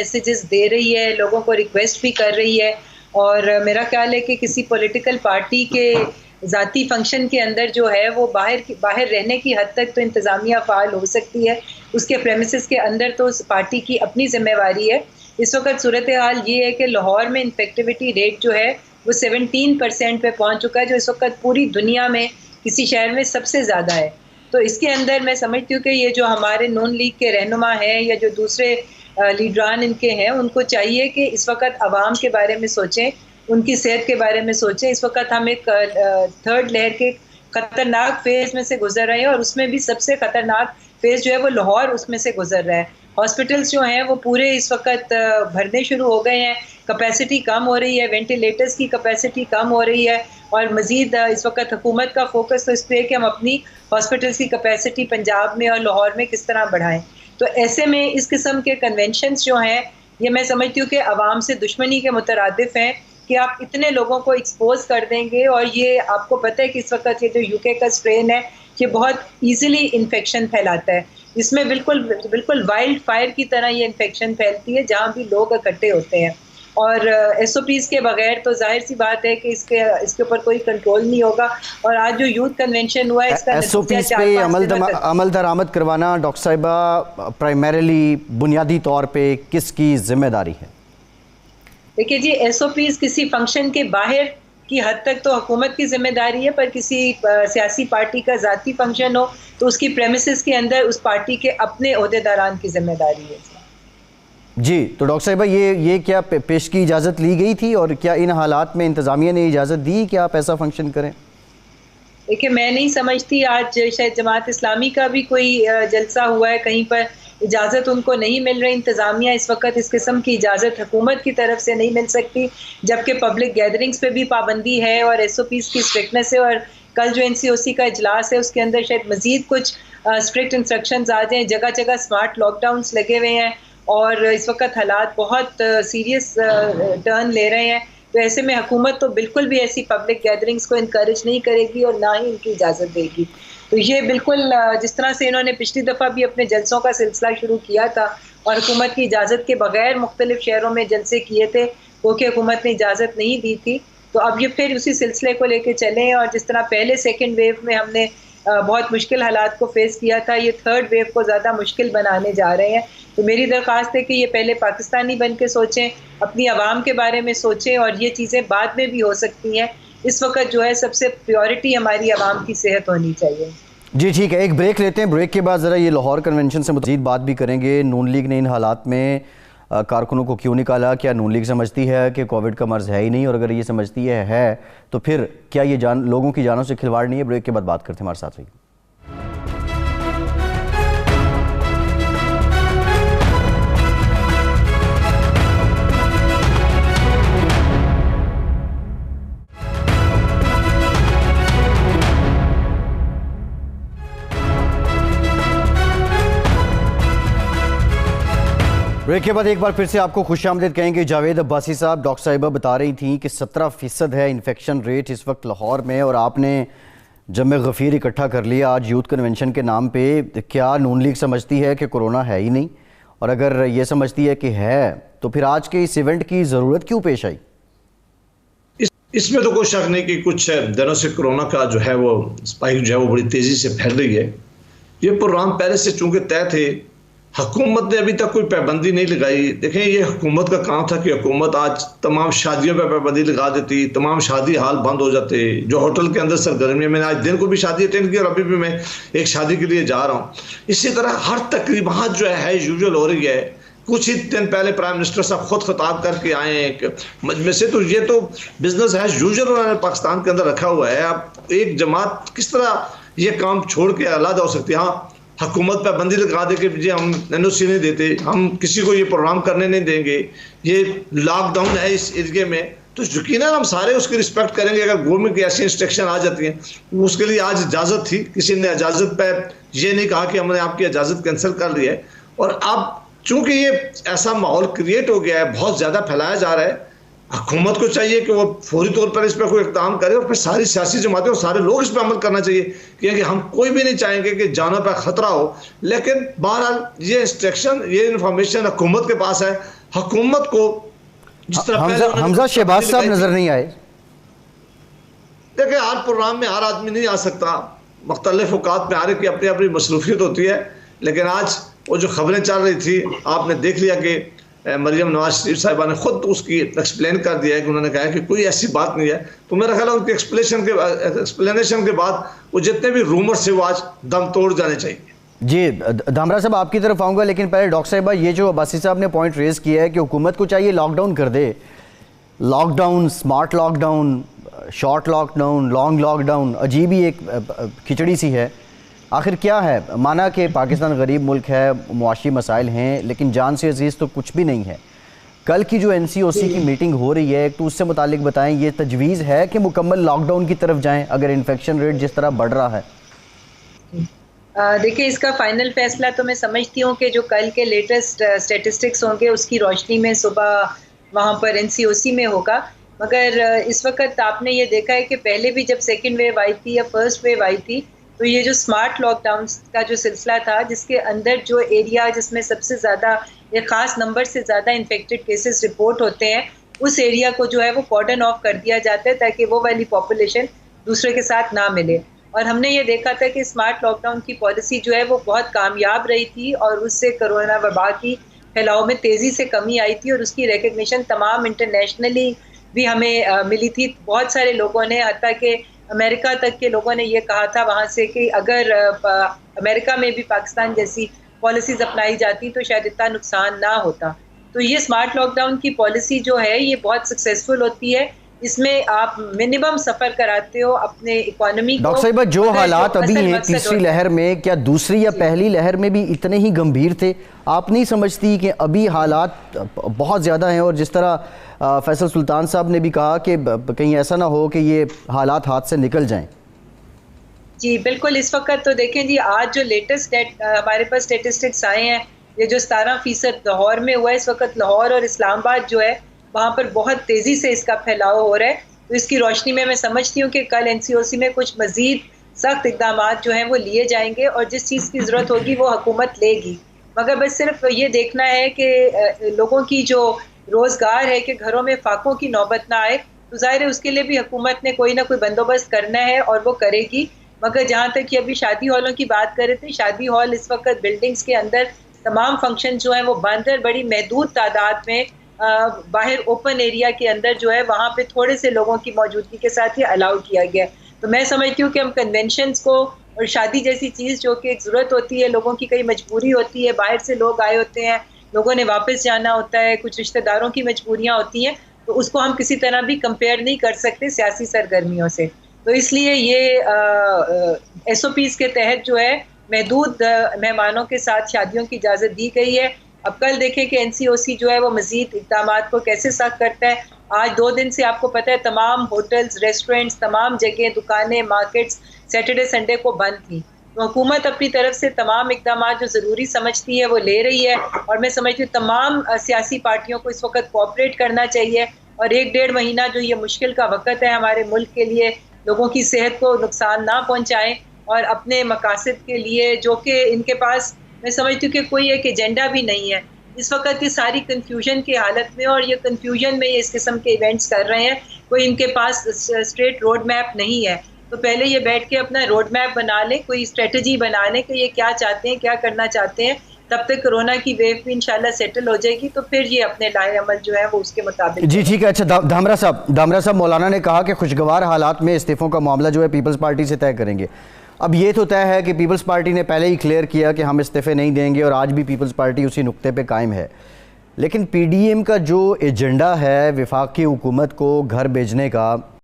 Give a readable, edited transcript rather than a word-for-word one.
Messages दे रही है, लोगों को रिक्वेस्ट भी कर रही है। और मेरा ख्याल है कि किसी पॉलिटिकल पार्टी के ज़ाती फंक्शन के अंदर जो है वो बाहर रहने की हद तक तो इंतज़ामिया फ़ाल हो सकती है, उसके प्रेमिसेस के अंदर तो उस पार्टी की अपनी ज़िम्मेवारी है। इस वक्त सूरत हाल ये है कि लाहौर में इन्फेक्टिविटी रेट जो है वो 17% पे पहुँच चुका है, जो इस वक्त पूरी दुनिया में किसी शहर में सबसे ज़्यादा है। तो इसके अंदर मैं समझती हूँ कि ये जो हमारे नून लीग के रहनुमा हैं या जो दूसरे लीडरान इनके हैं, उनको चाहिए कि इस वक्त आवाम के बारे में सोचें, उनकी सेहत के बारे में सोचें। इस वक्त हम एक थर्ड लहर के ख़तरनाक फेज़ में से गुजर रहे हैं और उसमें भी सबसे ख़तरनाक फेज़ जो है वो लाहौर उसमें से गुजर रहा है। हॉस्पिटल्स जो हैं वो पूरे इस वक्त भरने शुरू हो गए हैं, कैपेसिटी कम हो रही है, वेंटिलेटर्स की कैपेसिटी कम हो रही है और मज़ीद इस वक्त हुकूमत का फोकस तो इस पर है कि हम अपनी हॉस्पिटल्स की कैपेसिटी पंजाब में और लाहौर में किस तरह बढ़ाएं। तो ऐसे में इस किस्म के कन्वेंशंस जो हैं ये मैं समझती हूँ कि आवाम से दुश्मनी के मुतरादिफ हैं कि आप इतने लोगों को एक्सपोज कर देंगे। और ये आपको पता है कि इस वक्त ये जो यूके का स्ट्रेन है ये बहुत ईजिली इन्फेक्शन फैलाता है, इसमें बिल्कुल वाइल्ड फायर की तरह ये इन्फेक्शन फैलती है जहाँ भी लोग इकट्ठे होते हैं। और SOPs के बगैर तो जाहिर सी बात है कि इसके ऊपर कोई कंट्रोल नहीं होगा। और आज जो यूथ कन्वेंशन हुआ है इसका SOPs पे अमल दरामद करवाना डॉक्टर साहिबा प्राइमरीली बुनियादी तौर पे किसकी जिम्मेदारी है? देखिए जी, SOPs किसी फंक्शन के बाहर की हद तक तो हुकूमत की जिम्मेदारी है, पर किसी सियासी पार्टी का ज़ाती फंक्शन हो तो उसकी प्रेमिसेस के अंदर उस पार्टी के अपने ओहदेदारान की जिम्मेदारी है। जी, तो डॉक्टर साहिबा ये क्या पेश की इजाज़त ली गई थी और क्या इन हालात में इंतज़ामिया ने इजाज़त दी कि आप ऐसा फंक्शन करें? देखिए, मैं नहीं समझती, आज शायद जमात इस्लामी का भी कोई जलसा हुआ है, कहीं पर इजाज़त उनको नहीं मिल रही। इंतज़ामिया इस वक्त इस किस्म की इजाज़त हुकूमत की तरफ से नहीं मिल सकती, जबकि पब्लिक गैदरिंग्स पे भी पाबंदी है और SOPs की स्ट्रिक्टनेस है। और कल जो NCOC का इजलास है उसके अंदर शायद मज़ीद कुछ स्ट्रिक्ट इंस्ट्रक्शंस आ जाएँ। जगह जगह स्मार्ट लॉकडाउन्स लगे हुए हैं और इस वक्त हालात बहुत सीरियस टर्न ले रहे हैं। तो ऐसे में हुकूमत तो बिल्कुल भी ऐसी पब्लिक गैदरिंग्स को इनकरेज नहीं करेगी और ना ही इनकी इजाज़त देगी। तो ये बिल्कुल जिस तरह से इन्होंने पिछली दफ़ा भी अपने जलसों का सिलसिला शुरू किया था और हुकूमत की इजाज़त के बगैर मुख्तलिफ शहरों में जलसे किए थे क्योंकि हुकूमत ने इजाज़त नहीं दी थी, तो अब ये फिर उसी सिलसिले को लेकर चलें। और जिस तरह पहले सेकेंड वेव में हमने बहुत मुश्किल हालात को फेस किया था, ये थर्ड वेव को ज़्यादा मुश्किल बनाने जा रहे हैं। तो मेरी दरख्वास्त है कि ये पहले पाकिस्तानी बन के सोचें, अपनी आवाम के बारे में सोचें और ये चीज़ें बाद में भी हो सकती हैं। इस वक्त जो है सबसे प्रायोरिटी हमारी आवाम की सेहत होनी चाहिए। जी ठीक है, एक ब्रेक लेते हैं। ब्रेक के बाद ज़रा ये लाहौर कन्वेंशन से मज़ीद बात भी करेंगे। नून लीग ने इन हालात में कारकुनों को क्यों निकाला? क्या नून लीग समझती है कि कोविड का मर्ज़ है ही नहीं? और अगर ये समझती है तो फिर क्या ये लोगों की जानों से खिलवाड़ नहीं है? ब्रेक के बाद बात करते हैं, हमारे साथ रहिए। ब्रेक के बाद एक बार फिर से आपको खुशामदीद कहेंगे। जावेद अब्बासी साहब, डॉक्टर साहिबा बता रही थी कि 17% है इन्फेक्शन रेट इस वक्त लाहौर में और आपने जमे गफ़ीर इकट्ठा कर लिया आज यूथ कन्वेंशन के नाम पे। क्या नून लीग समझती है कि कोरोना है ही नहीं? और अगर ये समझती है कि है तो फिर आज के इस इवेंट की ज़रूरत क्यों पेश आई? इसमें तो कोई शक नहीं कि कुछ दिनों से कोरोना का जो है वो स्पाइक जो है वो बड़ी तेज़ी से फैल रही है। ये प्रोग्राम पहले से चूँकि तय थे, हुकूमत ने अभी तक कोई पाबंदी नहीं लगाई। देखें, ये हुकूमत का काम था कि हुकूमत आज तमाम शादियों पर पाबंदी लगा देती, तमाम शादी हाल बंद हो जाते। जो होटल के अंदर सरगर्मी, मैंने आज दिन को भी शादी अटेंड की और अभी भी मैं एक शादी के लिए जा रहा हूँ। इसी तरह हर तकरीबात जो है यूजुअल हो रही है। कुछ ही दिन पहले प्राइम मिनिस्टर साहब खुद खिताब करके आए एक मजमे से, तो ये तो बिजनेस है यूजुअल उन्होंने पाकिस्तान के अंदर रखा हुआ है। अब एक जमात किस तरह ये काम छोड़ के अलग हो सकती है? हाँ, हुकूमत पर बंदी लगा दे कि जी हम NOC नहीं देते, हम किसी को ये प्रोग्राम करने नहीं देंगे, ये लॉकडाउन है इस एरिए में, तो यकीनन हम सारे उसकी रिस्पेक्ट करेंगे। अगर गवर्नमेंट की ऐसी इंस्ट्रक्शन आ जाती हैं, उसके लिए आज इजाज़त थी, किसी ने इजाज़त पर ये नहीं कहा कि हमने आपकी इजाज़त कैंसिल कर ली है। और अब चूँकि ये ऐसा माहौल क्रिएट हो गया है, बहुत ज़्यादा फैलाया जा रहा है, हुकूमत को चाहिए कि वो फौरी तौर पर इस पर कोई इक़दाम करे और फिर सारी सियासी जमातें और सारे लोग इस पर अमल करना चाहिए, क्योंकि हम कोई भी नहीं चाहेंगे कि जानों पर ख़तरा हो। लेकिन बहरहाल ये इंस्ट्रक्शन, ये इंफॉर्मेशन हुकूमत के पास है, हुकूमत को जिस तरह हमजा शहबाज साहब नजर नहीं आए। देखिए, हर प्रोग्राम में हर आदमी नहीं आ सकता, मुख्तलिफ औकात में हर की अपनी अपनी मसरूफियत होती है। लेकिन आज वो जो खबरें चल रही थी, आपने देख लिया कि मरियम नवाज शरीफ साहिबा ने खुद उसकी एक्सप्लेन कर दिया है कि उन्होंने कहा है कि कोई ऐसी बात नहीं है। तो मेरा ख्याल है उनकी एक्सप्लेनेशन के बाद वो जितने भी रूमर्स थे वो आज दम तोड़ जाने चाहिए। जी धामरा साहब आपकी तरफ आऊँगा, लेकिन पहले डॉक्टर साहिबा ये जो अब्बासी साहब ने पॉइंट रेज किया है कि हुकूमत को चाहिए लॉकडाउन कर दे, lockdown, smart lockdown, short lockdown, long lockdown, अजीब ही एक खिचड़ी सी है। आखिर क्या है? माना कि पाकिस्तान गरीब मुल्क है, मुआशी मसाइल हैं, लेकिन जान से अजीज़ तो कुछ भी नहीं है। कल की जो NCOC की मीटिंग हो रही है तो उससे मुतालिक बताएं, ये तजवीज़ है कि मुकम्मल लॉकडाउन की तरफ जाएं अगर इन्फेक्शन रेट जिस तरह बढ़ रहा है? देखिए, इसका फाइनल फैसला तो मैं समझती हूँ कि जो कल के लेटेस्ट स्टेटिस्टिक्स होंगे उसकी रोशनी में सुबह वहाँ पर NCOC में होगा। मगर इस वक्त आपने ये देखा है कि पहले भी जब सेकेंड वेव आई थी या फर्स्ट वेव आई थी तो ये जो स्मार्ट लॉकडाउन का जो सिलसिला था, जिसके अंदर जो एरिया जिसमें सबसे ज़्यादा एक ख़ास नंबर से ज़्यादा इन्फेक्टेड केसेस रिपोर्ट होते हैं, उस एरिया को जो है वो कॉर्डन ऑफ कर दिया जाता है ताकि वो वाली पॉपुलेशन दूसरे के साथ ना मिले। और हमने ये देखा था कि स्मार्ट लॉकडाउन की पॉलिसी जो है वो बहुत कामयाब रही थी और उससे कोरोना वबा की फैलाव में तेज़ी से कमी आई थी और उसकी रिकग्निशन तमाम इंटरनेशनली भी हमें मिली थी। बहुत सारे लोगों ने, हत्ता कि अमेरिका तक के लोगों ने ये कहा था वहाँ से कि अगर अमेरिका में भी पाकिस्तान जैसी पॉलिसीज़ अपनाई जाती तो शायद इतना नुकसान ना होता। तो ये स्मार्ट लॉकडाउन की पॉलिसी जो है ये बहुत सक्सेसफुल होती है। इसमें आप मिनिमम सफ़र कराते हो अपने इकोनॉमी को। डॉक्टर साहिबा, जो हालात अभी हैं तीसरी लहर में, क्या दूसरी या पहली लहर में भी इतने ही गंभीर थे? आप नहीं समझती कि अभी हालात बहुत ज़्यादा हैं और जिस तरह फैसल सुल्तान साहब ने भी कहा कि कहीं ऐसा ना हो कि ये हालात हाथ से निकल जाएं? जी बिल्कुल। इस वक्त तो देखें जी, आज जो लेटेस्ट हमारे पास स्टेटिस्टिक्स आए हैं, ये जो 17% लाहौर में हुआ है, इस वक्त लाहौर और इस्लामाबाद जो है वहाँ पर बहुत तेज़ी से इसका फैलाव हो रहा है। तो इसकी रोशनी में मैं समझती हूँ कि कल NCOC में कुछ मज़ीद सख्त इक़दाम जो हैं वो लिए जाएंगे और जिस चीज़ की ज़रूरत होगी वो हुकूमत लेगी। मगर बस सिर्फ ये देखना है कि लोगों की जो रोज़गार है कि घरों में फाकों की नौबत ना आए, तो ज़ाहिर है उसके लिए भी हुकूमत ने कोई ना कोई बंदोबस्त करना है और वो करेगी। मगर जहाँ तक कि अभी शादी हॉलों की बात कर रहे थे, शादी हॉल इस वक्त बिल्डिंग्स के अंदर तमाम फंक्शन जो हैं वो बंद है। बड़ी महदूद तादाद में बाहर ओपन एरिया के अंदर जो है वहाँ पे थोड़े से लोगों की मौजूदगी के साथ ही अलाउ किया गया। तो मैं समझती हूँ कि हम कन्वेंशंस को और शादी जैसी चीज़ जो कि एक ज़रूरत होती है, लोगों की कई मजबूरी होती है, बाहर से लोग आए होते हैं, लोगों ने वापस जाना होता है, कुछ रिश्तेदारों की मजबूरियाँ होती हैं, तो उसको हम किसी तरह भी कंपेयर नहीं कर सकते सियासी सरगर्मियों से। तो इसलिए ये SOPs के तहत जो है महदूद मेहमानों के साथ शादियों की इजाज़त दी गई है। अब कल देखें कि NCOC जो है वो मज़ीद इक़दामात को कैसे सख्त करता है। आज 2 दिन से आपको पता है तमाम होटल्स, रेस्टोरेंट्स, तमाम जगह, दुकानें, मार्केट्स सैटरडे संडे को बंद थी। तो हुकूमत अपनी तरफ से तमाम इक़दामात जो ज़रूरी समझती है वो ले रही है और मैं समझती हूँ तमाम सियासी पार्टियों को इस वक्त कोऑपरेट करना चाहिए और 1-1.5 महीना जो ये मुश्किल का वक़्त है हमारे मुल्क के लिए, लोगों की सेहत को नुकसान ना पहुँचाएँ और अपने मकासद के लिए, जो कि इनके पास मैं समझती हूँ कि कोई एक एजेंडा भी नहीं है इस वक्त, ये सारी कन्फ्यूजन की हालत में और ये कन्फ्यूजन में ये इस किस्म के इवेंट्स कर रहे हैं। कोई इनके पास स्ट्रेट रोड मैप नहीं है। तो पहले ये बैठ के अपना रोड मैप बना लें, कोई स्ट्रेटजी बना लें कि ये क्या चाहते हैं, क्या करना चाहते हैं। तब तक कोरोना की वेव भी इंशाल्लाह सेटल हो जाएगी तो फिर ये अपने लाए अमल जो है वो उसके मुताबिक। जी ठीक है। अच्छा धामरा साहब, मौलाना ने कहा कि खुशगवार हालात में इस्तीफ़ों का मामला जो है पीपल्स पार्टी से तय करेंगे। अब ये तो तय है कि पीपल्स पार्टी ने पहले ही क्लियर किया कि हम इस्तीफ़े नहीं देंगे और आज भी पीपल्स पार्टी उसी नुक्ते पे कायम है। लेकिन PDM का जो एजेंडा है वफाकी हुकूमत को घर भेजने का,